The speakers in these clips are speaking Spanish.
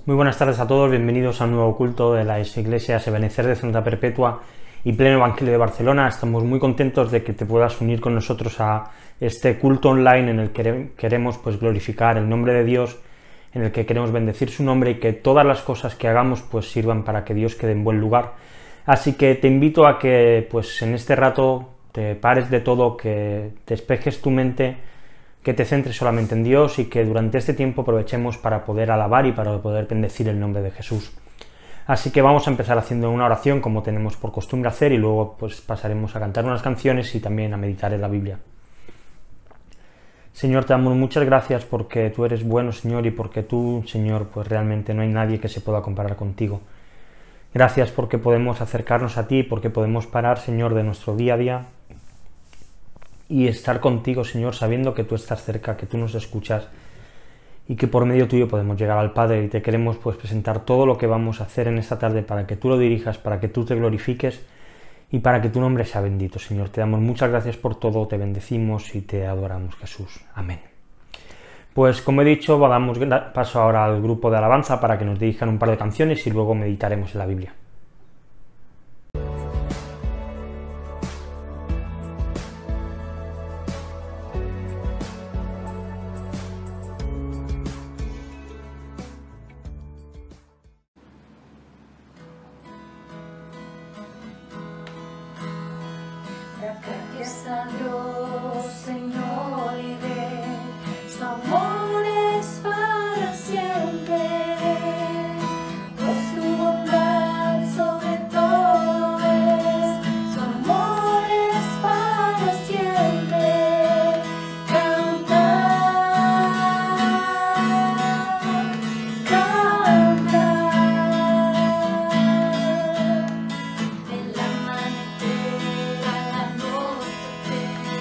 Muy buenas tardes a todos, bienvenidos a un nuevo culto de las iglesias Ebenecer de Santa Perpetua y Pleno Evangelio de Barcelona. Estamos muy contentos de que te puedas unir con nosotros a este culto online en el que queremos glorificar el nombre de Dios, en el que queremos bendecir su nombre y que todas las cosas que hagamos sirvan para que Dios quede en buen lugar. Así que te invito a que en este rato te pares de todo, que despejes tu mente, que te centres solamente en Dios y que durante este tiempo aprovechemos para poder alabar y para poder bendecir el nombre de Jesús. Así que vamos a empezar haciendo una oración como tenemos por costumbre hacer y luego pasaremos a cantar unas canciones y también a meditar en la Biblia. Señor, te damos muchas gracias porque tú eres bueno, Señor, y porque tú, Señor, realmente no hay nadie que se pueda comparar contigo. Gracias porque podemos acercarnos a ti, porque podemos parar, Señor, de nuestro día a día y estar contigo, Señor, sabiendo que tú estás cerca, que tú nos escuchas y que por medio tuyo podemos llegar al Padre. Y te queremos presentar todo lo que vamos a hacer en esta tarde para que tú lo dirijas, para que tú te glorifiques y para que tu nombre sea bendito, Señor. Te damos muchas gracias por todo, te bendecimos y te adoramos, Jesús. Amén. Pues como he dicho, damos paso ahora al grupo de alabanza para que nos dirijan un par de canciones y luego meditaremos en la Biblia. Gracias a Dios, Señor, y de su amor es para siempre. Por su bondad sobre todo es, su amor es para siempre. Canta, canta. El amanecer a la noche.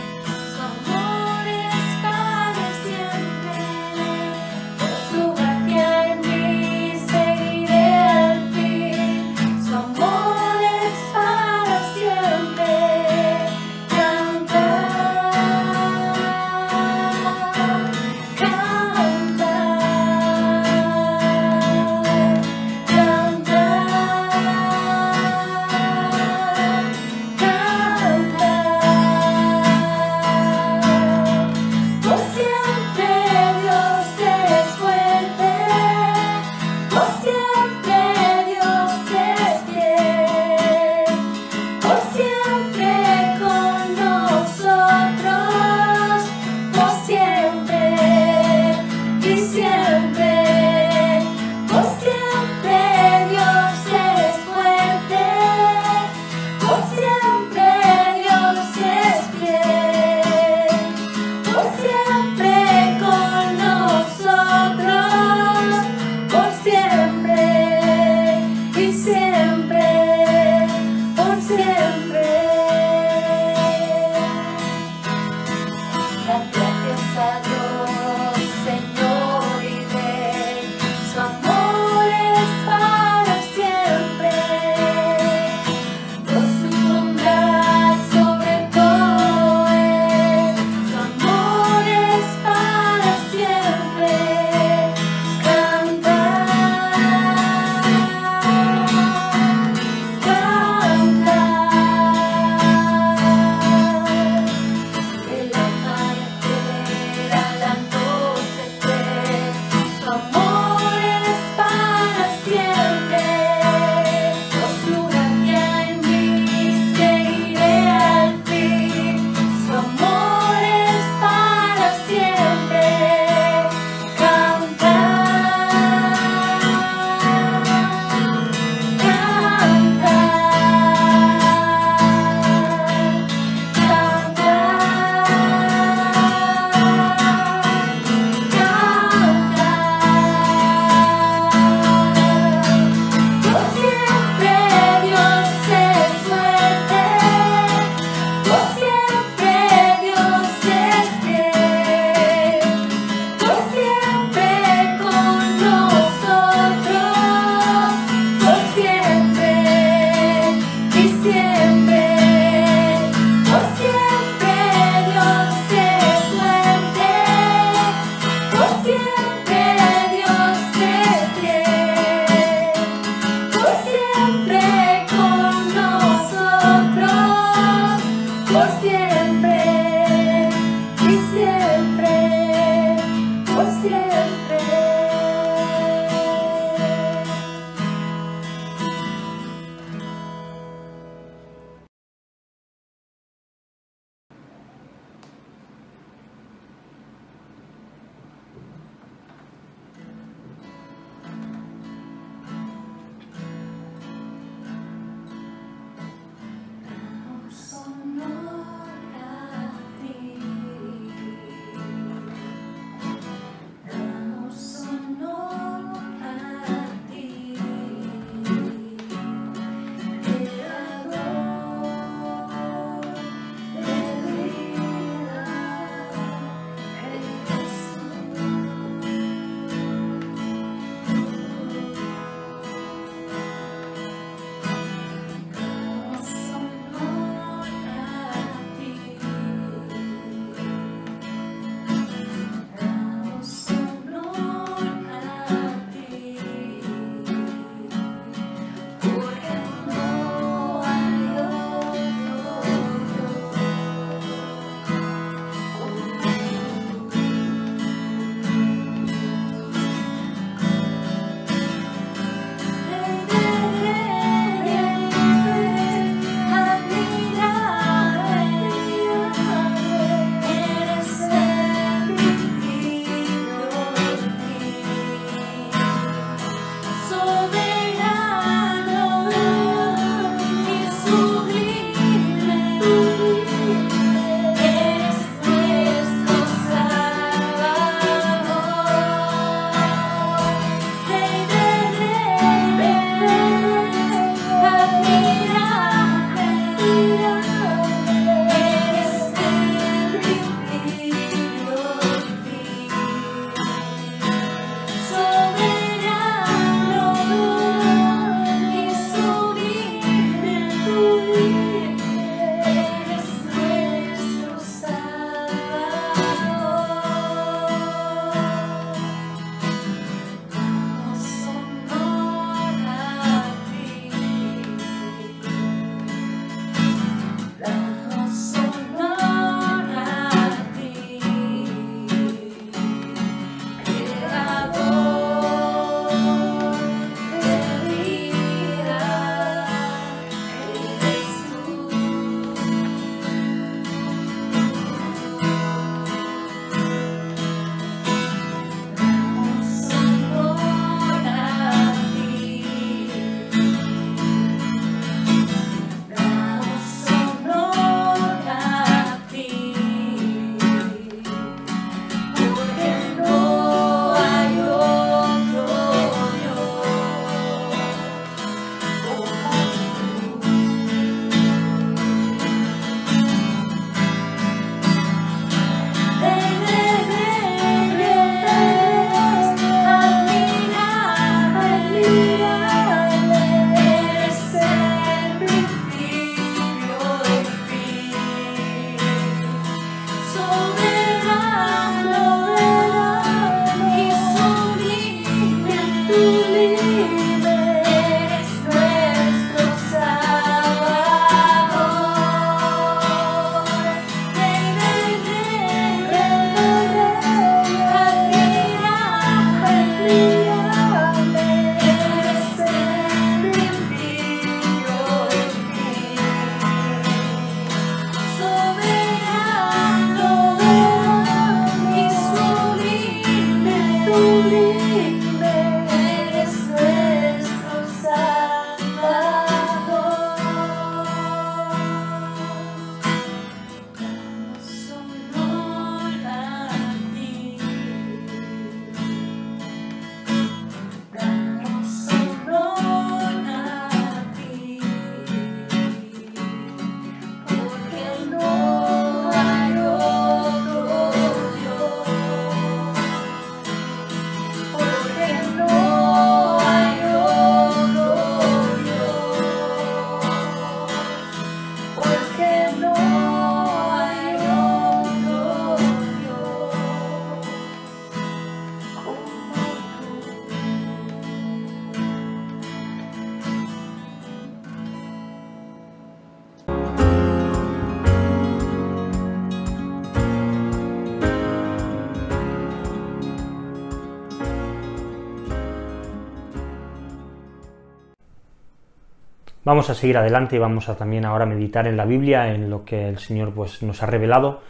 Vamos a seguir adelante y vamos a también ahora meditar en la Biblia, en lo que el Señor pues nos ha revelado,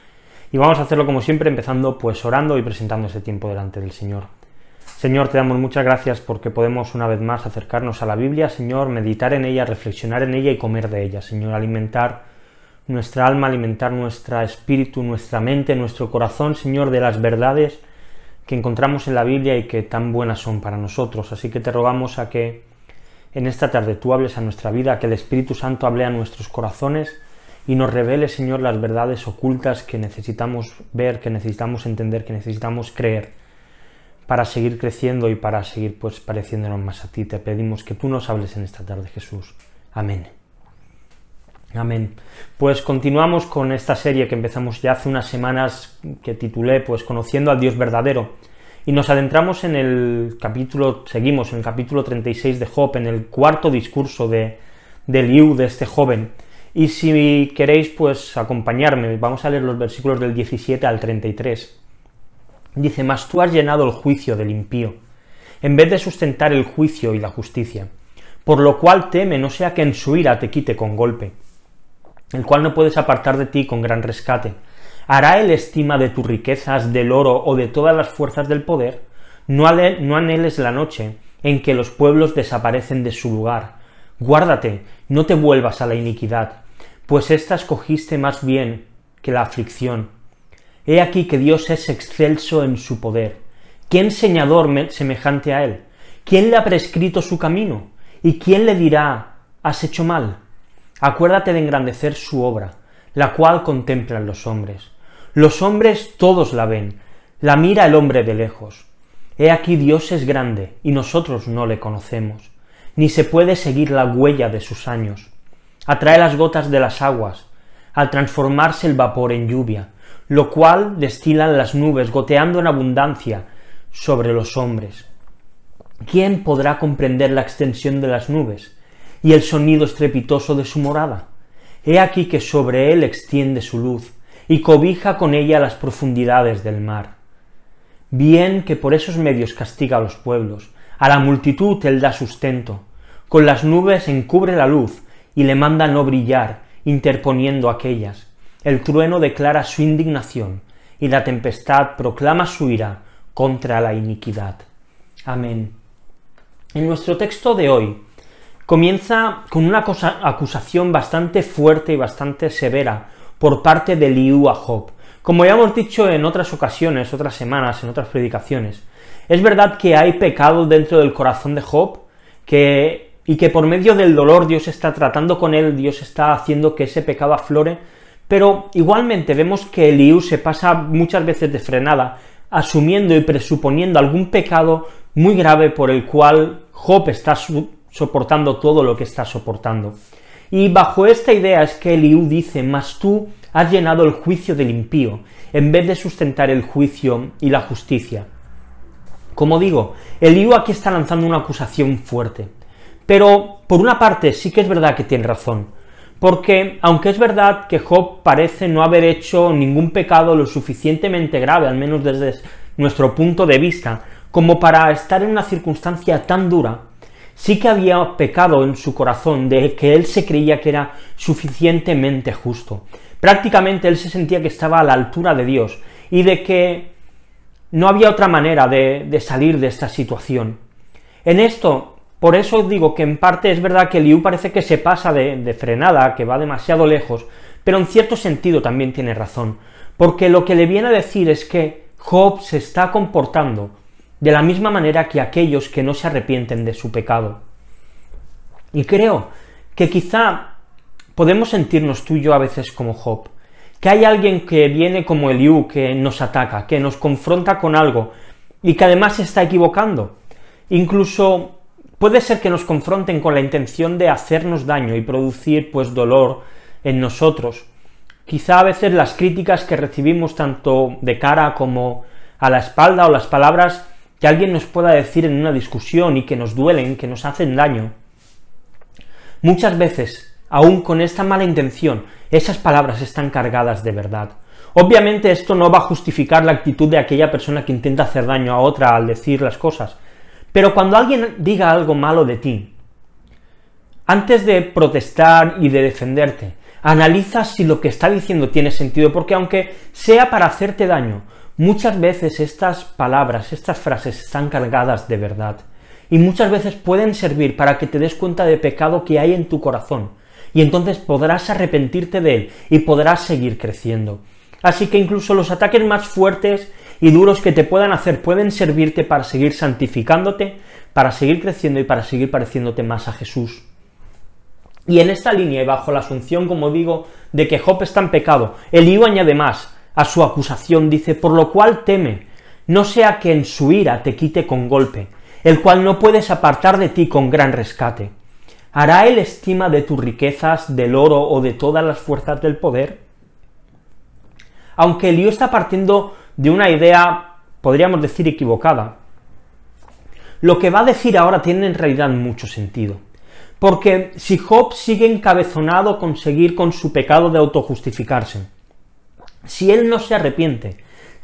y vamos a hacerlo como siempre, empezando pues orando y presentando ese tiempo delante del Señor. Señor, te damos muchas gracias porque podemos una vez más acercarnos a la Biblia, Señor, meditar en ella, reflexionar en ella y comer de ella, Señor, alimentar nuestra alma, alimentar nuestro espíritu, nuestra mente, nuestro corazón, Señor, de las verdades que encontramos en la Biblia y que tan buenas son para nosotros. Así que te rogamos a que en esta tarde tú hables a nuestra vida, que el Espíritu Santo hable a nuestros corazones y nos revele, Señor, las verdades ocultas que necesitamos ver, que necesitamos entender, que necesitamos creer para seguir creciendo y para seguir pues pareciéndonos más a ti. Te pedimos que tú nos hables en esta tarde, Jesús. Amén. Amén. Pues continuamos con esta serie que empezamos ya hace unas semanas, que titulé pues Conociendo al Dios verdadero, y nos adentramos en el capítulo, seguimos en el capítulo 36 de Job, en el cuarto discurso de Eliú, de este joven. Y si queréis pues acompañarme, vamos a leer los versículos del 17 al 33. Dice: mas tú has llenado el juicio del impío, en vez de sustentar el juicio y la justicia, por lo cual teme no sea que en su ira te quite con golpe, el cual no puedes apartar de ti con gran rescate. ¿Hará él estima de tus riquezas, del oro o de todas las fuerzas del poder? No anheles la noche en que los pueblos desaparecen de su lugar. Guárdate, no te vuelvas a la iniquidad, pues ésta escogiste más bien que la aflicción. He aquí que Dios es excelso en su poder. ¿Quién señador semejante a él? ¿Quién le ha prescrito su camino? ¿Y quién le dirá, has hecho mal? Acuérdate de engrandecer su obra, la cual contemplan los hombres. Los hombres todos la ven, la mira el hombre de lejos. He aquí Dios es grande, y nosotros no le conocemos, ni se puede seguir la huella de sus años. Atrae las gotas de las aguas, al transformarse el vapor en lluvia, lo cual destilan las nubes, goteando en abundancia sobre los hombres. ¿Quién podrá comprender la extensión de las nubes y el sonido estrepitoso de su morada? He aquí que sobre él extiende su luz, y cobija con ella las profundidades del mar. Bien que por esos medios castiga a los pueblos, a la multitud él da sustento, con las nubes encubre la luz, y le manda no brillar, interponiendo aquellas. El trueno declara su indignación, y la tempestad proclama su ira contra la iniquidad. Amén. En nuestro texto de hoy comienza con una acusación bastante fuerte y bastante severa por parte de Eliú a Job. Como ya hemos dicho en otras ocasiones, otras semanas, en otras predicaciones, es verdad que hay pecado dentro del corazón de Job, y que por medio del dolor Dios está tratando con él, Dios está haciendo que ese pecado aflore, pero igualmente vemos que Eliú se pasa muchas veces de frenada, asumiendo y presuponiendo algún pecado muy grave por el cual Job está soportando todo lo que está soportando. Y bajo esta idea es que Eliú dice: mas tú has llenado el juicio del impío, en vez de sustentar el juicio y la justicia. Como digo, Eliú aquí está lanzando una acusación fuerte, pero por una parte sí que es verdad que tiene razón, porque aunque es verdad que Job parece no haber hecho ningún pecado lo suficientemente grave, al menos desde nuestro punto de vista, como para estar en una circunstancia tan dura, sí que había pecado en su corazón de que él se creía que era suficientemente justo. Prácticamente él se sentía que estaba a la altura de Dios y de que no había otra manera de salir de esta situación. En esto, por eso digo que en parte es verdad que Eliú parece que se pasa de frenada, que va demasiado lejos, pero en cierto sentido también tiene razón, porque lo que le viene a decir es que Job se está comportando de la misma manera que aquellos que no se arrepienten de su pecado. Y creo que quizá podemos sentirnos tú y yo a veces como Job, que hay alguien que viene como Eliú, que nos ataca, que nos confronta con algo, y que además se está equivocando. Incluso puede ser que nos confronten con la intención de hacernos daño y producir pues dolor en nosotros. Quizá a veces las críticas que recibimos tanto de cara como a la espalda, o las palabras que alguien nos pueda decir en una discusión y que nos duelen, que nos hacen daño, muchas veces, aún con esta mala intención, esas palabras están cargadas de verdad. Obviamente esto no va a justificar la actitud de aquella persona que intenta hacer daño a otra al decir las cosas, pero cuando alguien diga algo malo de ti, antes de protestar y de defenderte, analiza si lo que está diciendo tiene sentido, porque aunque sea para hacerte daño, muchas veces estas palabras, estas frases están cargadas de verdad, y muchas veces pueden servir para que te des cuenta del pecado que hay en tu corazón, y entonces podrás arrepentirte de él y podrás seguir creciendo. Así que incluso los ataques más fuertes y duros que te puedan hacer pueden servirte para seguir santificándote, para seguir creciendo y para seguir pareciéndote más a Jesús. Y en esta línea y bajo la asunción, como digo, de que Job está en pecado, Eliú añade más a su acusación, dice: por lo cual teme, no sea que en su ira te quite con golpe, el cual no puedes apartar de ti con gran rescate. ¿Hará él estima de tus riquezas, del oro o de todas las fuerzas del poder? Aunque Eliú está partiendo de una idea, podríamos decir, equivocada, lo que va a decir ahora tiene en realidad mucho sentido. Porque si Job sigue encabezonado con seguir con su pecado de autojustificarse, si él no se arrepiente,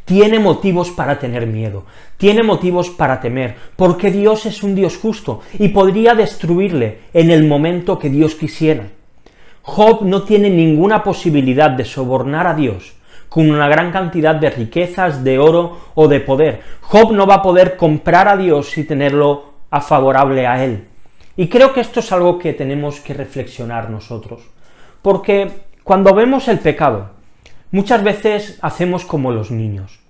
tiene motivos para tener miedo, tiene motivos para temer, porque Dios es un Dios justo y podría destruirle en el momento que Dios quisiera. Job no tiene ninguna posibilidad de sobornar a Dios con una gran cantidad de riquezas, de oro o de poder. Job no va a poder comprar a Dios y tenerlo a favorable a él. Y creo que esto es algo que tenemos que reflexionar nosotros, porque cuando vemos el pecado, muchas veces hacemos como los niños,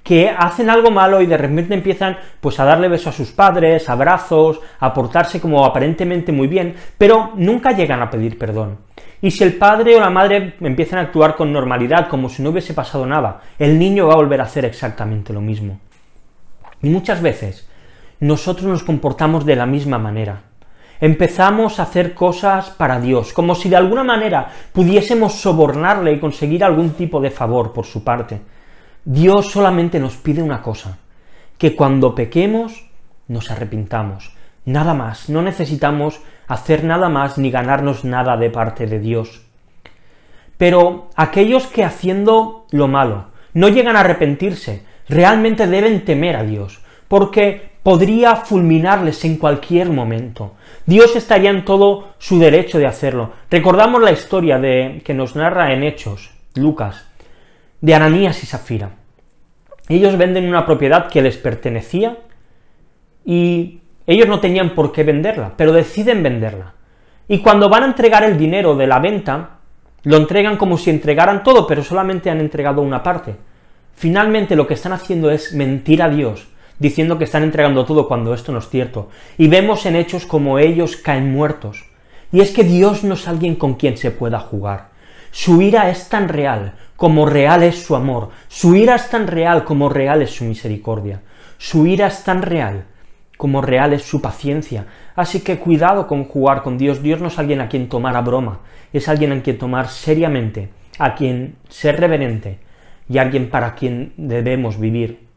que hacen algo malo y de repente empiezan pues a darle besos a sus padres, abrazos, a portarse como aparentemente muy bien, pero nunca llegan a pedir perdón. Y si el padre o la madre empiezan a actuar con normalidad, como si no hubiese pasado nada, el niño va a volver a hacer exactamente lo mismo. Y muchas veces nosotros nos comportamos de la misma manera. Empezamos a hacer cosas para Dios, como si de alguna manera pudiésemos sobornarle y conseguir algún tipo de favor por su parte. Dios solamente nos pide una cosa: que cuando pequemos nos arrepintamos. Nada más, no necesitamos hacer nada más ni ganarnos nada de parte de Dios. Pero aquellos que haciendo lo malo no llegan a arrepentirse, realmente deben temer a Dios, porque podría fulminarles en cualquier momento. Dios estaría en todo su derecho de hacerlo. Recordamos la historia que nos narra en Hechos, Lucas, de Ananías y Safira. Ellos venden una propiedad que les pertenecía y ellos no tenían por qué venderla, pero deciden venderla. Y cuando van a entregar el dinero de la venta, lo entregan como si entregaran todo, pero solamente han entregado una parte. Finalmente lo que están haciendo es mentir a Dios, diciendo que están entregando todo cuando esto no es cierto. Y vemos en Hechos como ellos caen muertos. Y es que Dios no es alguien con quien se pueda jugar. Su ira es tan real como real es su amor. Su ira es tan real como real es su misericordia. Su ira es tan real como real es su paciencia. Así que cuidado con jugar con Dios. Dios no es alguien a quien tomar a broma, es alguien a quien tomar seriamente, a quien ser reverente y alguien para quien debemos vivir.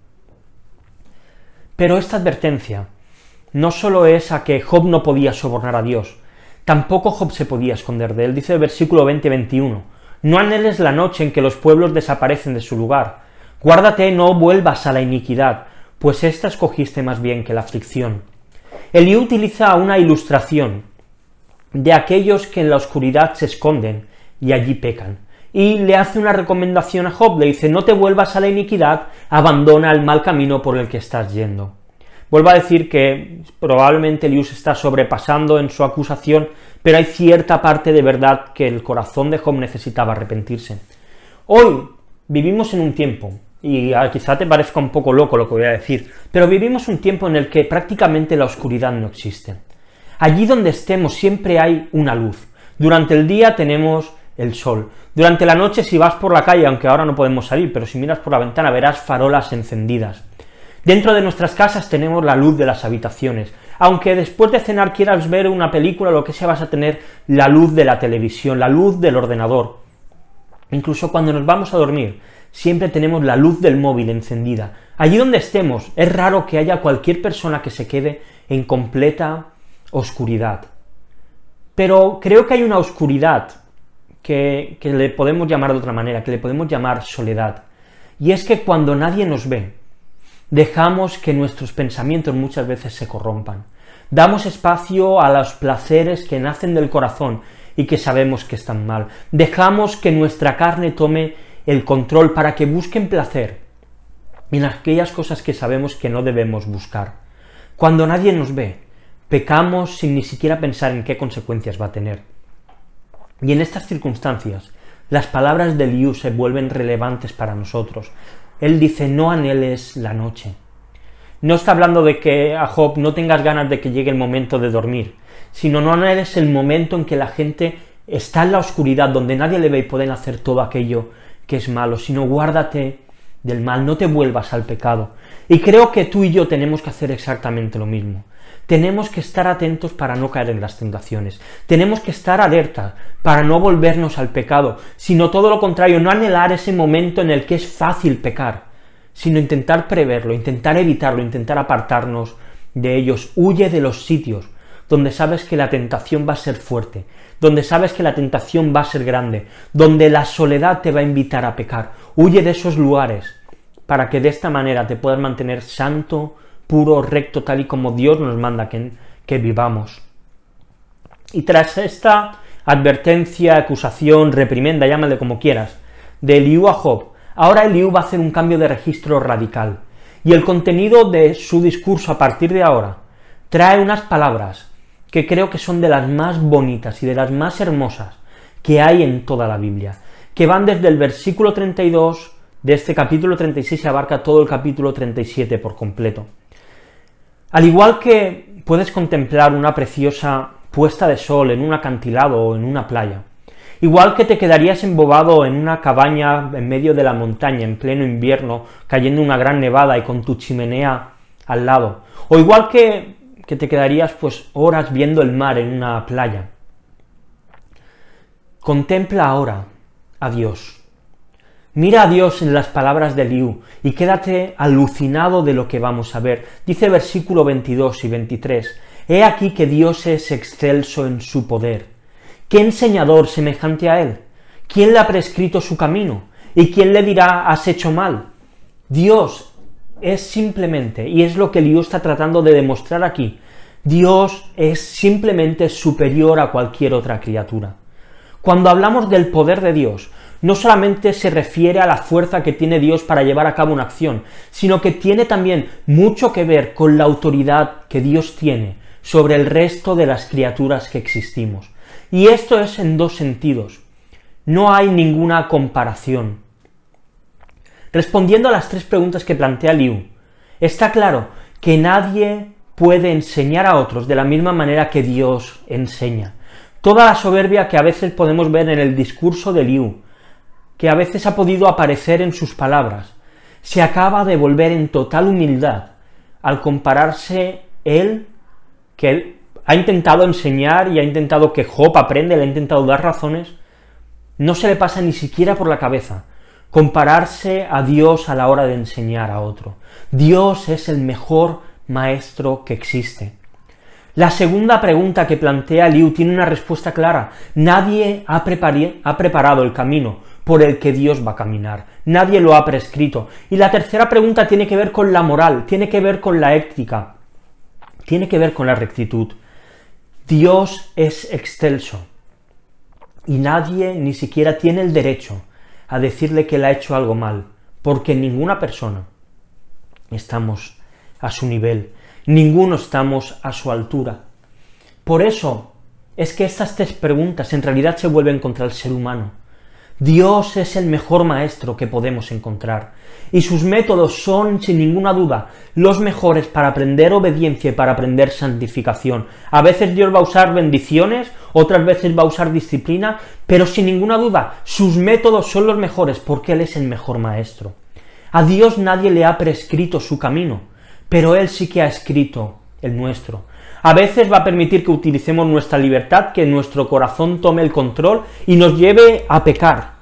Pero esta advertencia no solo es a que Job no podía sobornar a Dios, tampoco Job se podía esconder de él. Dice el versículo 20-21, no anheles la noche en que los pueblos desaparecen de su lugar, guárdate, no vuelvas a la iniquidad, pues esta escogiste más bien que la aflicción. Eliú utiliza una ilustración de aquellos que en la oscuridad se esconden y allí pecan, y le hace una recomendación a Job, le dice: no te vuelvas a la iniquidad, abandona el mal camino por el que estás yendo. Vuelvo a decir que probablemente Eliú se está sobrepasando en su acusación, pero hay cierta parte de verdad que el corazón de Job necesitaba arrepentirse. Hoy vivimos en un tiempo, y quizá te parezca un poco loco lo que voy a decir, pero vivimos un tiempo en el que prácticamente la oscuridad no existe. Allí donde estemos siempre hay una luz. Durante el día tenemos el sol. Durante la noche, si vas por la calle, aunque ahora no podemos salir, pero si miras por la ventana verás farolas encendidas. Dentro de nuestras casas tenemos la luz de las habitaciones. Aunque después de cenar quieras ver una película o lo que sea, vas a tener la luz de la televisión, la luz del ordenador. Incluso cuando nos vamos a dormir, siempre tenemos la luz del móvil encendida. Allí donde estemos, es raro que haya cualquier persona que se quede en completa oscuridad. Pero creo que hay una oscuridad que le podemos llamar de otra manera, que le podemos llamar soledad. Y es que cuando nadie nos ve, dejamos que nuestros pensamientos muchas veces se corrompan. Damos espacio a los placeres que nacen del corazón y que sabemos que están mal. Dejamos que nuestra carne tome el control para que busquen placer en aquellas cosas que sabemos que no debemos buscar. Cuando nadie nos ve, pecamos sin ni siquiera pensar en qué consecuencias va a tener. Y en estas circunstancias, las palabras de Eliú se vuelven relevantes para nosotros. Él dice, no anheles la noche. No está hablando de que a Job no tengas ganas de que llegue el momento de dormir, sino no anheles el momento en que la gente está en la oscuridad, donde nadie le ve y pueden hacer todo aquello que es malo, sino guárdate del mal, no te vuelvas al pecado. Y creo que tú y yo tenemos que hacer exactamente lo mismo. Tenemos que estar atentos para no caer en las tentaciones. Tenemos que estar alertas para no volvernos al pecado, sino todo lo contrario, no anhelar ese momento en el que es fácil pecar, sino intentar preverlo, intentar evitarlo, intentar apartarnos de ellos. Huye de los sitios donde sabes que la tentación va a ser fuerte, donde sabes que la tentación va a ser grande, donde la soledad te va a invitar a pecar. Huye de esos lugares para que de esta manera te puedas mantener santo, puro, recto, tal y como Dios nos manda que vivamos. Y tras esta advertencia, acusación, reprimenda, llámale como quieras, de Eliú a Job, ahora Eliú va a hacer un cambio de registro radical, y el contenido de su discurso a partir de ahora trae unas palabras que creo que son de las más bonitas y de las más hermosas que hay en toda la Biblia, que van desde el versículo 32 de este capítulo 36 y abarca todo el capítulo 37 por completo. Al igual que puedes contemplar una preciosa puesta de sol en un acantilado o en una playa, igual que te quedarías embobado en una cabaña en medio de la montaña en pleno invierno, cayendo una gran nevada y con tu chimenea al lado, o igual que te quedarías pues horas viendo el mar en una playa. Contempla ahora a Dios. Mira a Dios en las palabras de Eliú y quédate alucinado de lo que vamos a ver. Dice versículo 22 y 23, «He aquí que Dios es excelso en su poder. ¿Qué enseñador semejante a él? ¿Quién le ha prescrito su camino? ¿Y quién le dirá, has hecho mal?» Dios es simplemente, y es lo que Eliú está tratando de demostrar aquí, Dios es simplemente superior a cualquier otra criatura. Cuando hablamos del poder de Dios, no solamente se refiere a la fuerza que tiene Dios para llevar a cabo una acción, sino que tiene también mucho que ver con la autoridad que Dios tiene sobre el resto de las criaturas que existimos. Y esto es en dos sentidos. No hay ninguna comparación. Respondiendo a las tres preguntas que plantea Eliú, está claro que nadie puede enseñar a otros de la misma manera que Dios enseña. Toda la soberbia que a veces podemos ver en el discurso de Eliú, que a veces ha podido aparecer en sus palabras, se acaba de volver en total humildad al compararse él, que él ha intentado enseñar y ha intentado que Job aprenda, le ha intentado dar razones, no se le pasa ni siquiera por la cabeza compararse a Dios a la hora de enseñar a otro. Dios es el mejor maestro que existe. La segunda pregunta que plantea Eliú tiene una respuesta clara. Nadie ha preparado el camino por el que Dios va a caminar. Nadie lo ha prescrito. Y la tercera pregunta tiene que ver con la moral, tiene que ver con la ética, tiene que ver con la rectitud. Dios es excelso y nadie ni siquiera tiene el derecho a decirle que le ha hecho algo mal, porque ninguna persona estamos a su nivel, ninguno estamos a su altura. Por eso es que estas tres preguntas en realidad se vuelven contra el ser humano. Dios es el mejor maestro que podemos encontrar, y sus métodos son, sin ninguna duda, los mejores para aprender obediencia y para aprender santificación. A veces Dios va a usar bendiciones, otras veces va a usar disciplina, pero sin ninguna duda, sus métodos son los mejores porque Él es el mejor maestro. A Dios nadie le ha prescrito su camino, pero Él sí que ha escrito el nuestro. A veces va a permitir que utilicemos nuestra libertad, que nuestro corazón tome el control y nos lleve a pecar.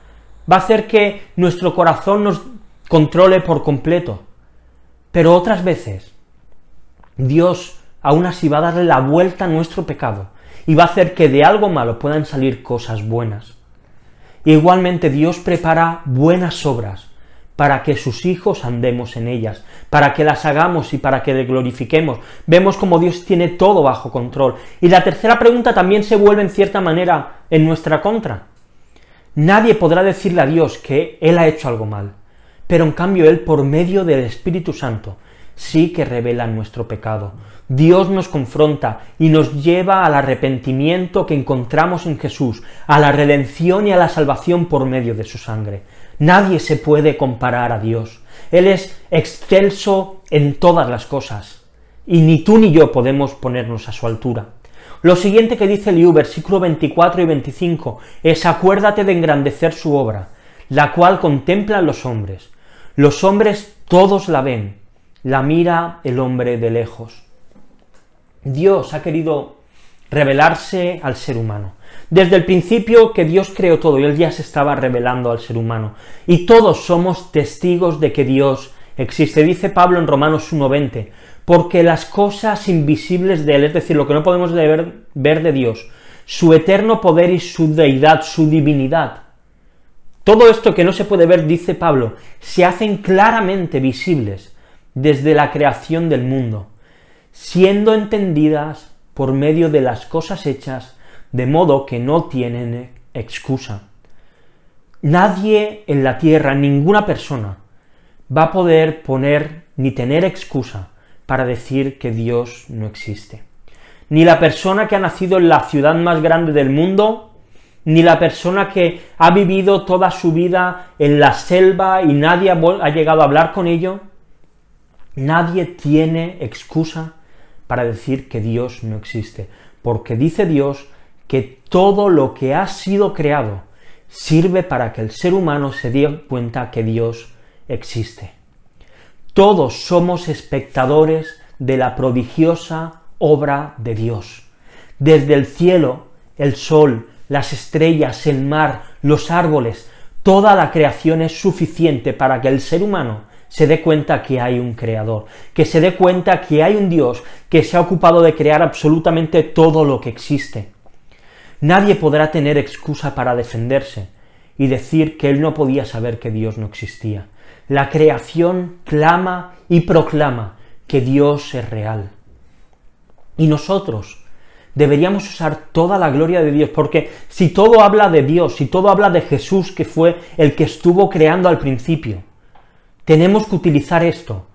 Va a hacer que nuestro corazón nos controle por completo. Pero otras veces, Dios aún así va a darle la vuelta a nuestro pecado y va a hacer que de algo malo puedan salir cosas buenas. Igualmente Dios prepara buenas obras para que sus hijos andemos en ellas, para que las hagamos y para que le glorifiquemos. Vemos como Dios tiene todo bajo control. Y la tercera pregunta también se vuelve en cierta manera en nuestra contra. Nadie podrá decirle a Dios que Él ha hecho algo mal, pero en cambio Él, por medio del Espíritu Santo, sí que revela nuestro pecado. Dios nos confronta y nos lleva al arrepentimiento que encontramos en Jesús, a la redención y a la salvación por medio de su sangre. Nadie se puede comparar a Dios. Él es excelso en todas las cosas, y ni tú ni yo podemos ponernos a su altura. Lo siguiente que dice Eliú, versículo 24 y 25, es: acuérdate de engrandecer su obra, la cual contemplan los hombres. Los hombres todos la ven, la mira el hombre de lejos. Dios ha querido revelarse al ser humano. Desde el principio que Dios creó todo, y Él ya se estaba revelando al ser humano. Y todos somos testigos de que Dios existe. Dice Pablo en Romanos 1:20, porque las cosas invisibles de Él, es decir, lo que no podemos ver de Dios, su eterno poder y su deidad, su divinidad, todo esto que no se puede ver, dice Pablo, se hacen claramente visibles desde la creación del mundo, siendo entendidas por medio de las cosas hechas, de modo que no tienen excusa. Nadie en la tierra, ninguna persona, va a poder poner ni tener excusa para decir que Dios no existe. Ni la persona que ha nacido en la ciudad más grande del mundo, ni la persona que ha vivido toda su vida en la selva y nadie ha llegado a hablar con ello, nadie tiene excusa para decir que Dios no existe, porque dice Dios que todo lo que ha sido creado sirve para que el ser humano se dé cuenta que Dios existe. Todos somos espectadores de la prodigiosa obra de Dios. Desde el cielo, el sol, las estrellas, el mar, los árboles, toda la creación es suficiente para que el ser humano se dé cuenta que hay un creador, que se dé cuenta que hay un Dios que se ha ocupado de crear absolutamente todo lo que existe. Nadie podrá tener excusa para defenderse y decir que él no podía saber que Dios no existía. La creación clama y proclama que Dios es real. Y nosotros deberíamos usar toda la gloria de Dios, porque si todo habla de Dios, si todo habla de Jesús, que fue el que estuvo creando al principio, tenemos que utilizar esto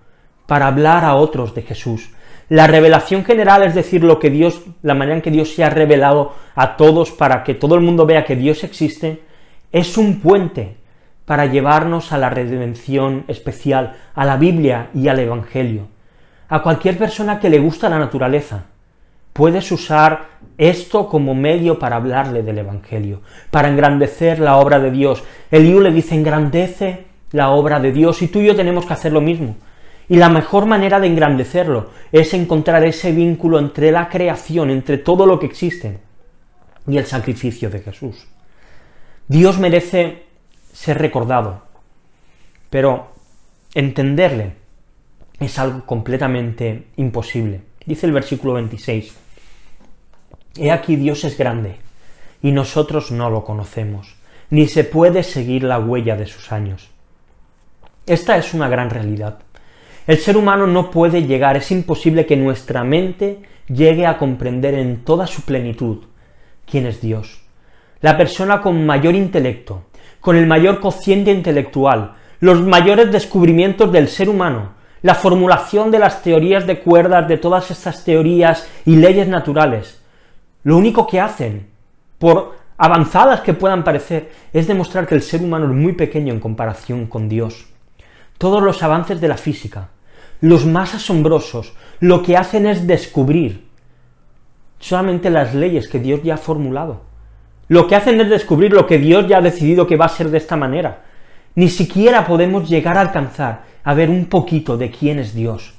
para hablar a otros de Jesús. La revelación general, es decir, la manera en que Dios se ha revelado a todos para que todo el mundo vea que Dios existe, es un puente para llevarnos a la redención especial, a la Biblia y al Evangelio. A cualquier persona que le gusta la naturaleza, puedes usar esto como medio para hablarle del Evangelio, para engrandecer la obra de Dios. Eliú le dice: engrandece la obra de Dios, y tú y yo tenemos que hacer lo mismo. Y la mejor manera de engrandecerlo es encontrar ese vínculo entre la creación, entre todo lo que existe, y el sacrificio de Jesús. Dios merece ser recordado, pero entenderle es algo completamente imposible. Dice el versículo 26, He aquí Dios es grande, y nosotros no lo conocemos, ni se puede seguir la huella de sus años. Esta es una gran realidad. El ser humano no puede llegar, es imposible que nuestra mente llegue a comprender en toda su plenitud quién es Dios. La persona con mayor intelecto, con el mayor cociente intelectual, los mayores descubrimientos del ser humano, la formulación de las teorías de cuerdas, de todas estas teorías y leyes naturales, lo único que hacen, por avanzadas que puedan parecer, es demostrar que el ser humano es muy pequeño en comparación con Dios. Todos los avances de la física, los más asombrosos, lo que hacen es descubrir solamente las leyes que Dios ya ha formulado. Lo que hacen es descubrir lo que Dios ya ha decidido que va a ser de esta manera. Ni siquiera podemos llegar a alcanzar a ver un poquito de quién es Dios.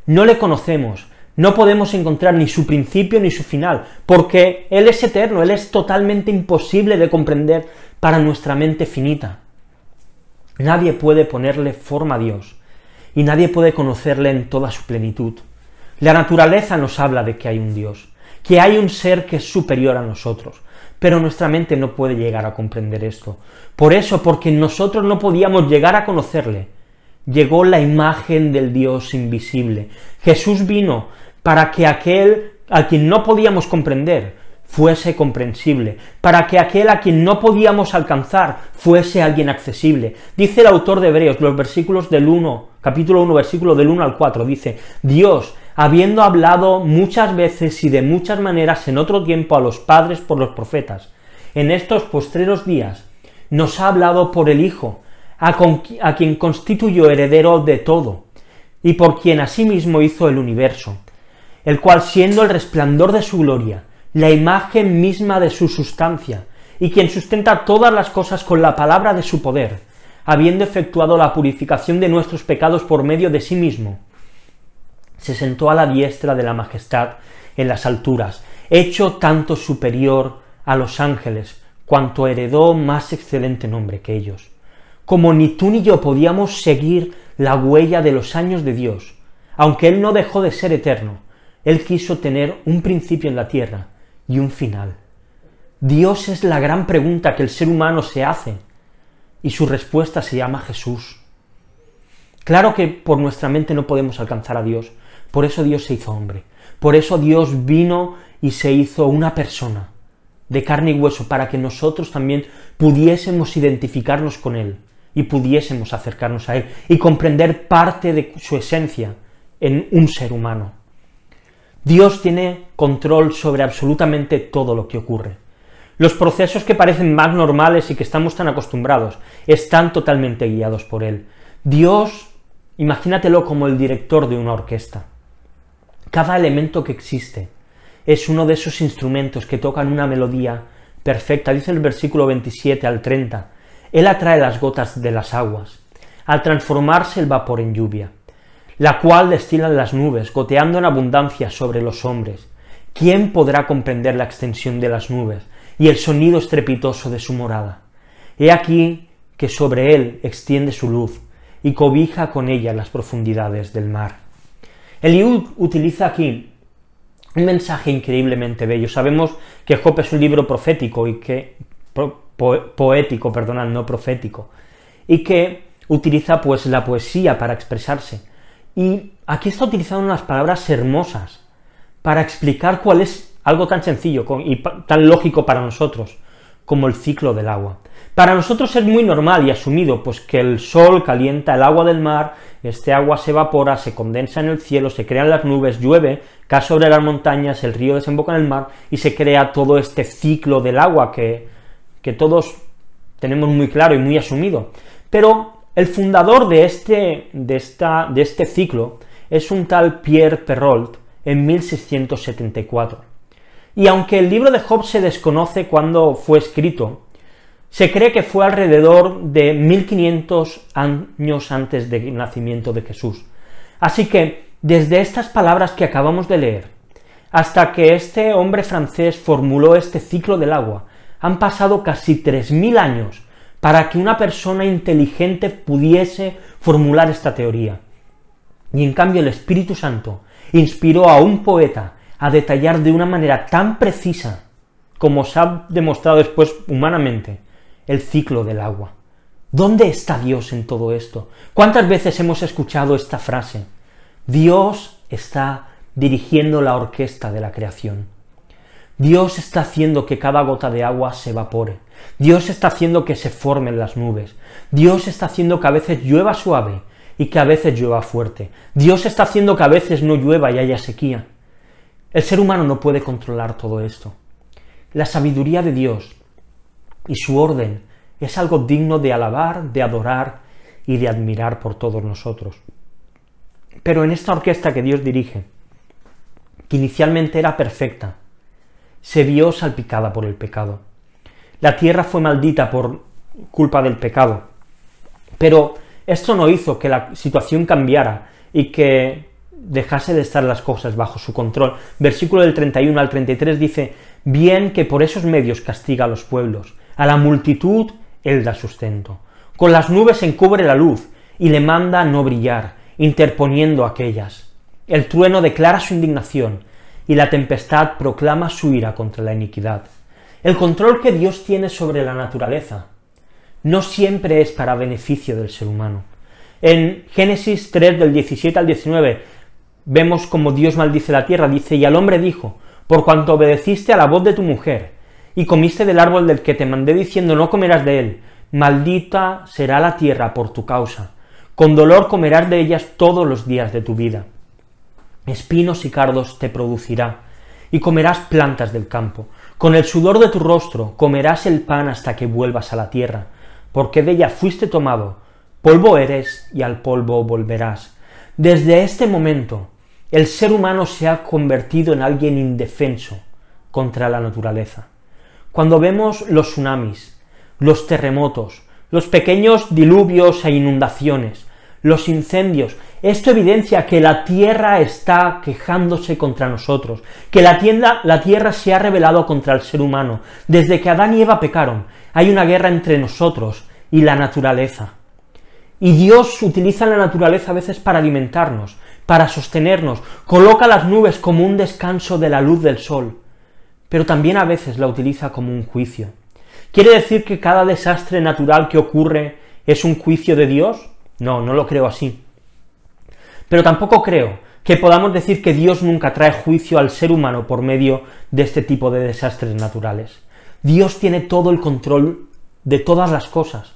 No le conocemos, no podemos encontrar ni su principio ni su final, porque Él es eterno, Él es totalmente imposible de comprender para nuestra mente finita. Nadie puede ponerle forma a Dios, y nadie puede conocerle en toda su plenitud. La naturaleza nos habla de que hay un Dios, que hay un ser que es superior a nosotros, pero nuestra mente no puede llegar a comprender esto. Por eso, porque nosotros no podíamos llegar a conocerle, llegó la imagen del Dios invisible. Jesús vino para que aquel a quien no podíamos comprender fuese comprensible, para que aquel a quien no podíamos alcanzar fuese alguien accesible. Dice el autor de Hebreos, los versículos del 1, capítulo 1, versículo del 1 al 4, dice: Dios, habiendo hablado muchas veces y de muchas maneras en otro tiempo a los padres por los profetas, en estos postreros días nos ha hablado por el Hijo, a quien constituyó heredero de todo, y por quien asimismo hizo el universo, el cual, siendo el resplandor de su gloria, la imagen misma de su sustancia, y quien sustenta todas las cosas con la palabra de su poder, habiendo efectuado la purificación de nuestros pecados por medio de sí mismo, se sentó a la diestra de la majestad en las alturas, hecho tanto superior a los ángeles, cuanto heredó más excelente nombre que ellos. Como ni tú ni yo podíamos seguir la huella de los años de Dios, aunque Él no dejó de ser eterno, Él quiso tener un principio en la tierra y un final. Dios es la gran pregunta que el ser humano se hace, y su respuesta se llama Jesús. Claro que por nuestra mente no podemos alcanzar a Dios, por eso Dios se hizo hombre, por eso Dios vino y se hizo una persona de carne y hueso, para que nosotros también pudiésemos identificarnos con Él y pudiésemos acercarnos a Él y comprender parte de su esencia en un ser humano. Dios tiene control sobre absolutamente todo lo que ocurre. Los procesos que parecen más normales y que estamos tan acostumbrados están totalmente guiados por Él. Dios, imagínatelo como el director de una orquesta. Cada elemento que existe es uno de esos instrumentos que tocan una melodía perfecta. Dice el versículo 27 al 30, Él atrae las gotas de las aguas, al transformarse el vapor en lluvia, la cual destilan las nubes, goteando en abundancia sobre los hombres. ¿Quién podrá comprender la extensión de las nubes y el sonido estrepitoso de su morada? He aquí que sobre él extiende su luz y cobija con ella las profundidades del mar. Eliú utiliza aquí un mensaje increíblemente bello. Sabemos que Job es un libro profético y que poético, no profético, y que utiliza pues la poesía para expresarse. Y aquí está utilizando unas palabras hermosas para explicar cuál es algo tan sencillo y tan lógico para nosotros como el ciclo del agua. Para nosotros es muy normal y asumido pues que el sol calienta el agua del mar, este agua se evapora, se condensa en el cielo, se crean las nubes, llueve, cae sobre las montañas, el río desemboca en el mar y se crea todo este ciclo del agua que todos tenemos muy claro y muy asumido. Pero el fundador de este ciclo es un tal Pierre Perrault en 1674. Y aunque el libro de Job se desconoce cuándo fue escrito, se cree que fue alrededor de 1500 años antes del nacimiento de Jesús. Así que, desde estas palabras que acabamos de leer, hasta que este hombre francés formuló este ciclo del agua, han pasado casi 3000 años para que una persona inteligente pudiese formular esta teoría. Y en cambio el Espíritu Santo inspiró a un poeta a detallar de una manera tan precisa, como se ha demostrado después humanamente, el ciclo del agua. ¿Dónde está Dios en todo esto? ¿Cuántas veces hemos escuchado esta frase? Dios está dirigiendo la orquesta de la creación. Dios está haciendo que cada gota de agua se evapore. Dios está haciendo que se formen las nubes. Dios está haciendo que a veces llueva suave y que a veces llueva fuerte. Dios está haciendo que a veces no llueva y haya sequía. El ser humano no puede controlar todo esto. La sabiduría de Dios y su orden es algo digno de alabar, de adorar y de admirar por todos nosotros. Pero en esta orquesta que Dios dirige, que inicialmente era perfecta, se vio salpicada por el pecado. La tierra fue maldita por culpa del pecado, pero esto no hizo que la situación cambiara y que dejase de estar las cosas bajo su control. Versículo del 31 al 33 dice: bien que por esos medios castiga a los pueblos, a la multitud él da sustento. Con las nubes encubre la luz y le manda no brillar, interponiendo aquellas. El trueno declara su indignación y la tempestad proclama su ira contra la iniquidad. El control que Dios tiene sobre la naturaleza no siempre es para beneficio del ser humano. En Génesis 3, del 17 al 19, vemos como Dios maldice la tierra, dice, y al hombre dijo, por cuanto obedeciste a la voz de tu mujer, y comiste del árbol del que te mandé diciendo, no comerás de él, maldita será la tierra por tu causa, con dolor comerás de ellas todos los días de tu vida. Espinos y cardos te producirá, y comerás plantas del campo. Con el sudor de tu rostro comerás el pan hasta que vuelvas a la tierra, porque de ella fuiste tomado, polvo eres y al polvo volverás. Desde este momento, el ser humano se ha convertido en alguien indefenso contra la naturaleza. Cuando vemos los tsunamis, los terremotos, los pequeños diluvios e inundaciones, los incendios, esto evidencia que la tierra está quejándose contra nosotros, que la tierra se ha rebelado contra el ser humano. Desde que Adán y Eva pecaron, hay una guerra entre nosotros y la naturaleza. Y Dios utiliza la naturaleza a veces para alimentarnos, para sostenernos, coloca las nubes como un descanso de la luz del sol, pero también a veces la utiliza como un juicio. ¿Quiere decir que cada desastre natural que ocurre es un juicio de Dios? No, no lo creo así. Pero tampoco creo que podamos decir que Dios nunca trae juicio al ser humano por medio de este tipo de desastres naturales. Dios tiene todo el control de todas las cosas,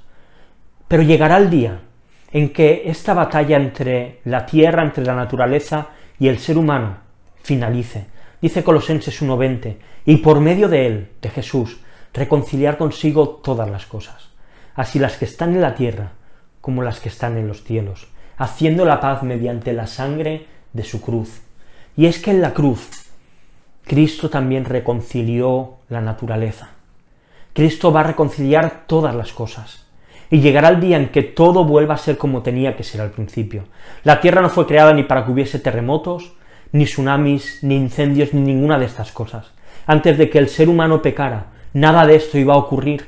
pero llegará el día en que esta batalla entre la tierra, entre la naturaleza y el ser humano finalice. Dice Colosenses 1:20, y por medio de él, de Jesús, reconciliar consigo todas las cosas, así las que están en la tierra como las que están en los cielos, haciendo la paz mediante la sangre de su cruz. Y es que en la cruz, Cristo también reconcilió la naturaleza. Cristo va a reconciliar todas las cosas. Y llegará el día en que todo vuelva a ser como tenía que ser al principio. La tierra no fue creada ni para que hubiese terremotos, ni tsunamis, ni incendios, ni ninguna de estas cosas. Antes de que el ser humano pecara, nada de esto iba a ocurrir,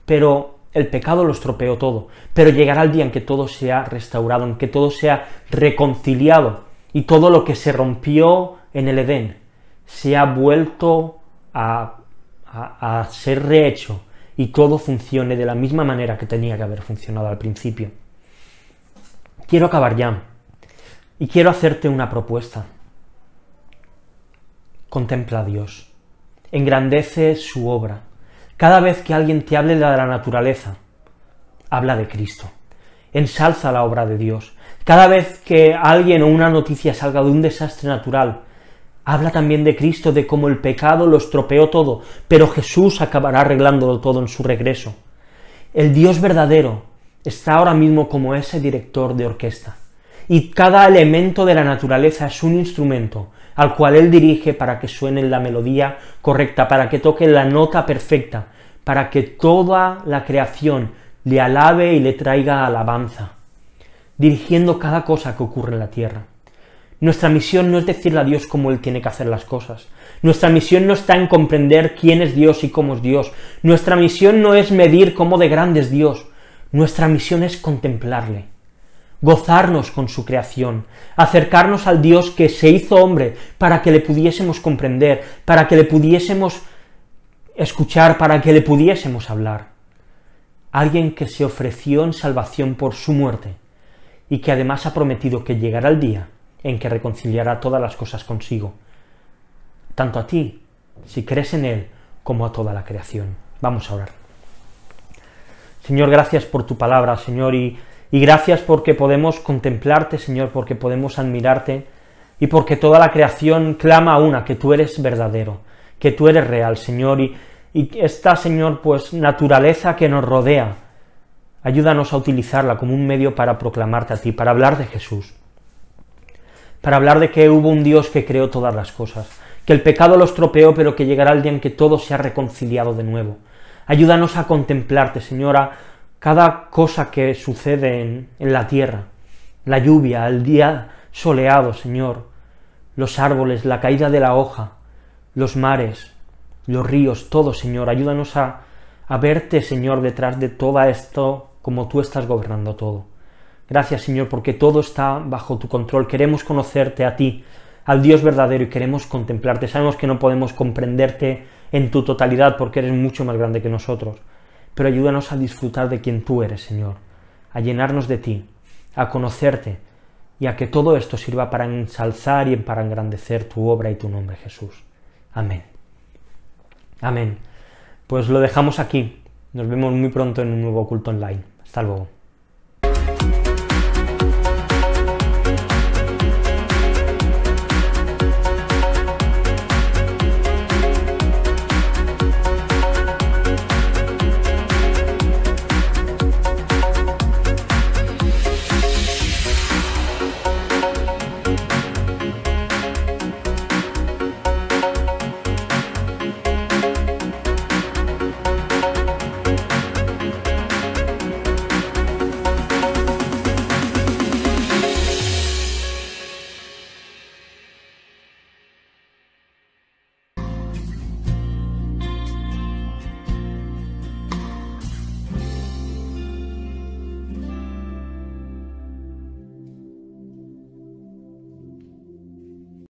pero el pecado lo estropeó todo. Pero llegará el día en que todo sea restaurado, en que todo sea reconciliado, y todo lo que se rompió en el Edén se ha vuelto a ser rehecho, y todo funcione de la misma manera que tenía que haber funcionado al principio. Quiero acabar ya, y quiero hacerte una propuesta. Contempla a Dios, engrandece su obra. Cada vez que alguien te hable de la naturaleza, habla de Cristo, ensalza la obra de Dios. Cada vez que alguien o una noticia salga de un desastre natural, habla también de Cristo, de cómo el pecado lo estropeó todo, pero Jesús acabará arreglándolo todo en su regreso. El Dios verdadero está ahora mismo como ese director de orquesta, y cada elemento de la naturaleza es un instrumento al cual Él dirige para que suene la melodía correcta, para que toque la nota perfecta, para que toda la creación le alabe y le traiga alabanza, dirigiendo cada cosa que ocurre en la tierra. Nuestra misión no es decirle a Dios cómo Él tiene que hacer las cosas. Nuestra misión no está en comprender quién es Dios y cómo es Dios. Nuestra misión no es medir cómo de grande es Dios. Nuestra misión es contemplarle, gozarnos con su creación, acercarnos al Dios que se hizo hombre para que le pudiésemos comprender, para que le pudiésemos escuchar, para que le pudiésemos hablar. Alguien que se ofreció en salvación por su muerte y que además ha prometido que llegará el día en que reconciliará todas las cosas consigo, tanto a ti, si crees en Él, como a toda la creación. Vamos a orar. Señor, gracias por tu palabra, Señor, y gracias porque podemos contemplarte, Señor, porque podemos admirarte, y porque toda la creación clama a una, que tú eres verdadero, que tú eres real, Señor, y esta, Señor, pues naturaleza que nos rodea, ayúdanos a utilizarla como un medio para proclamarte a ti, para hablar de Jesús, para hablar de que hubo un Dios que creó todas las cosas, que el pecado lo estropeó, pero que llegará el día en que todo se ha reconciliado de nuevo. Ayúdanos a contemplarte, Señora, cada cosa que sucede en la tierra, la lluvia, el día soleado, Señor, los árboles, la caída de la hoja, los mares, los ríos, todo, Señor. Ayúdanos a verte, Señor, detrás de todo esto, como tú estás gobernando todo. Gracias, Señor, porque todo está bajo tu control. Queremos conocerte a ti, al Dios verdadero, y queremos contemplarte. Sabemos que no podemos comprenderte en tu totalidad, porque eres mucho más grande que nosotros. Pero ayúdanos a disfrutar de quien tú eres, Señor, a llenarnos de ti, a conocerte, y a que todo esto sirva para ensalzar y para engrandecer tu obra y tu nombre, Jesús. Amén. Amén. Pues lo dejamos aquí. Nos vemos muy pronto en un nuevo culto online. Hasta luego.